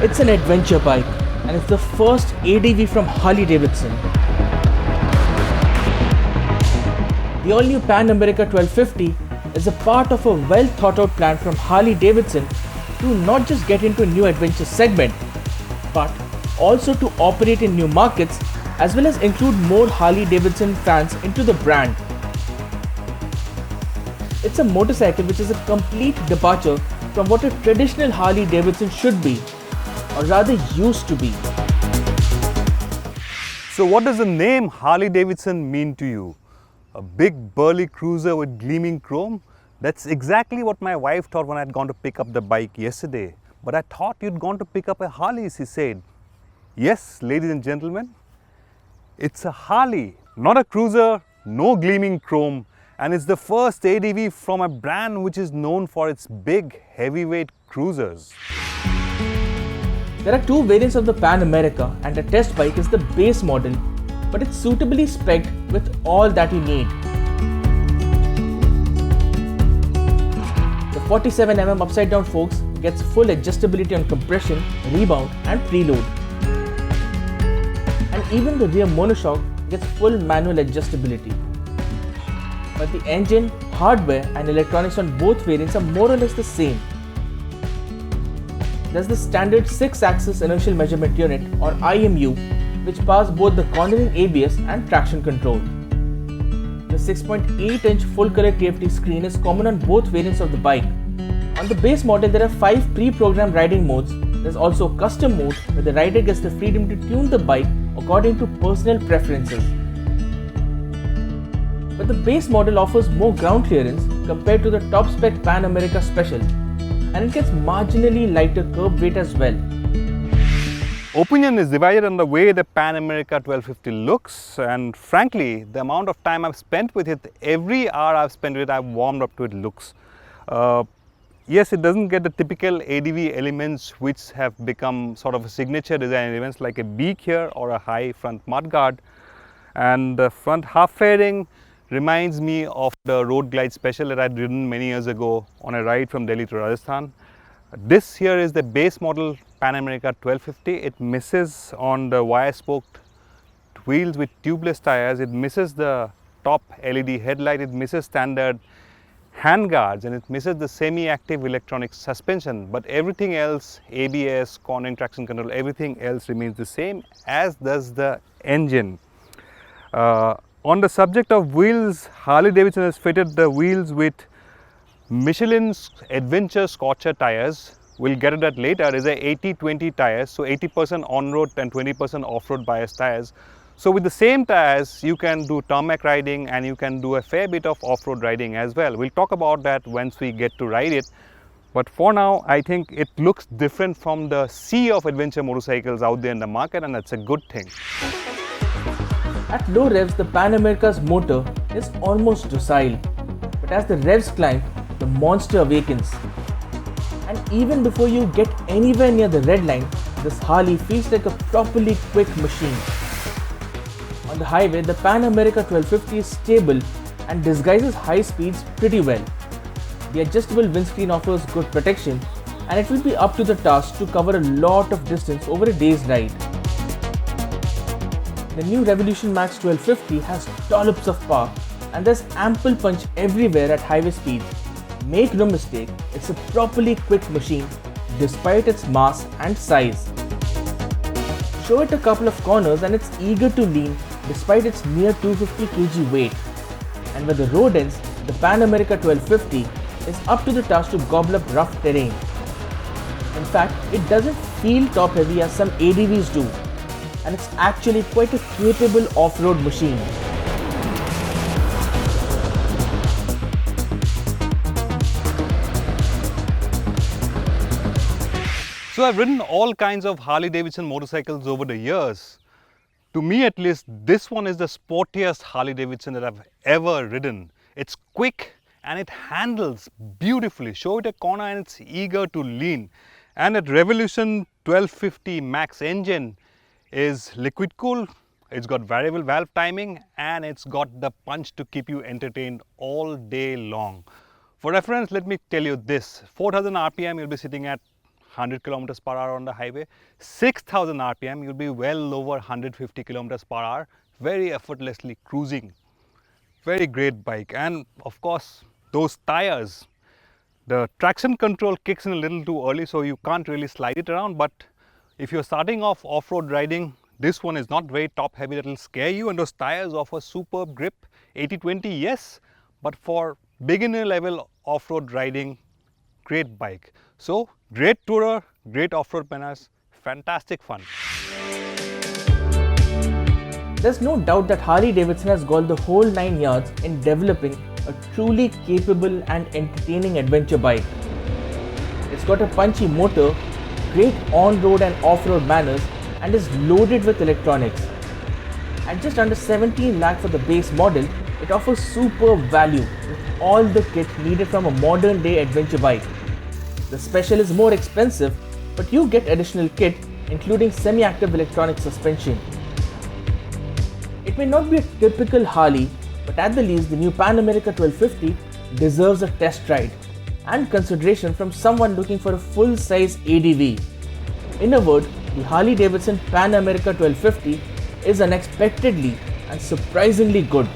It's an adventure bike and it's the first ADV from Harley Davidson. The all-new Pan America 1250 is a part of a well thought out plan from Harley Davidson to not just get into a new adventure segment, but also to operate in new markets as well as include more Harley Davidson fans into the brand. It's a motorcycle which is a complete departure from what a traditional Harley Davidson should be, or rather used to be. So what does the name Harley Davidson mean to you? A big burly cruiser with gleaming chrome? That's exactly what my wife thought when I had gone to pick up the bike yesterday. But I thought you'd gone to pick up a Harley, she said. Yes, ladies and gentlemen, it's a Harley, not a cruiser, no gleaming chrome, and it's the first ADV from a brand which is known for its big heavyweight cruisers. There are two variants of the Pan America and a test bike is the base model, but it's suitably spec'd with all that you need. The 47mm upside down forks gets full adjustability on compression, rebound and preload. And even the rear monoshock gets full manual adjustability. But the engine, hardware and electronics on both variants are more or less the same. There's the standard 6-axis inertial measurement unit or IMU, which powers both the cornering ABS and traction control. The 6.8-inch full-color TFT screen is common on both variants of the bike. On the base model, there are 5 pre-programmed riding modes. There's also a custom mode where the rider gets the freedom to tune the bike according to personal preferences. But the base model offers more ground clearance compared to the top spec Pan America Special, and it gets marginally lighter curb weight as well. Opinion is divided on the way the Pan America 1250 looks, and frankly, the amount of time I've spent with it, every hour I've spent with it, I've warmed up to its looks. Yes, it doesn't get the typical ADV elements which have become sort of a signature design elements like a beak here or a high front mudguard, and the front half fairing reminds me of the Road Glide Special that I'd ridden many years ago on a ride from Delhi to Rajasthan. This here is the base model Pan America 1250. It misses on the wire spoked wheels with tubeless tires. It misses the top LED headlight. It misses standard handguards, and it misses the semi-active electronic suspension. But everything else, ABS, cornering, traction control, everything else remains the same, as does the engine. On the subject of wheels, Harley Davidson has fitted the wheels with Michelin's Adventure Scorcher tires. We'll get to that later. It's a 80-20 tires, so 80% on-road and 20% off-road bias tires. So with the same tires, you can do tarmac riding and you can do a fair bit of off-road riding as well. We'll talk about that once we get to ride it. But for now, I think it looks different from the sea of adventure motorcycles out there in the market, and that's a good thing. At low revs, the Pan America's motor is almost docile, but as the revs climb, the monster awakens. And even before you get anywhere near the red line, this Harley feels like a properly quick machine. On the highway, the Pan America 1250 is stable and disguises high speeds pretty well. The adjustable windscreen offers good protection, and it will be up to the task to cover a lot of distance over a day's ride. The new Revolution Max 1250 has dollops of power, and there's ample punch everywhere at highway speeds. Make no mistake, it's a properly quick machine despite its mass and size. Show it a couple of corners and it's eager to lean despite its near 250 kg weight. And where the road ends, the Pan America 1250 is up to the task to gobble up rough terrain. In fact, it doesn't feel top heavy as some ADVs do, and it's actually quite a capable off-road machine. So I've ridden all kinds of Harley Davidson motorcycles over the years. To me at least, this one is the sportiest Harley Davidson that I've ever ridden. It's quick and it handles beautifully. Show it a corner and it's eager to lean. And that Revolution 1250 Max engine is liquid cooled, it's got variable valve timing, and it's got the punch to keep you entertained all day long. For reference, let me tell you this, 4000 RPM you'll be sitting at 100 kilometers per hour on the highway. 6,000 RPM, you'll be well over 150 kilometers per hour, very effortlessly cruising. Very great bike. And of course, those tires, the traction control kicks in a little too early, so you can't really slide it around. But if you're starting off off-road riding, this one is not very top heavy, that will scare you, and those tires offer superb grip. 80-20, yes, but for beginner level off-road riding, great bike. So great tourer, great off-road manners, fantastic fun. There's no doubt that Harley-Davidson has gone the whole 9 yards in developing a truly capable and entertaining adventure bike. It's got a punchy motor, great on-road and off-road manners, and is loaded with electronics. At just under 17 lakh for the base model, it offers superb value with all the kit needed from a modern day adventure bike. The Special is more expensive, but you get additional kit including semi-active electronic suspension. It may not be a typical Harley, but at the least the new Pan America 1250 deserves a test ride and consideration from someone looking for a full-size ADV. In a word, the Harley-Davidson Pan America 1250 is unexpectedly and surprisingly good.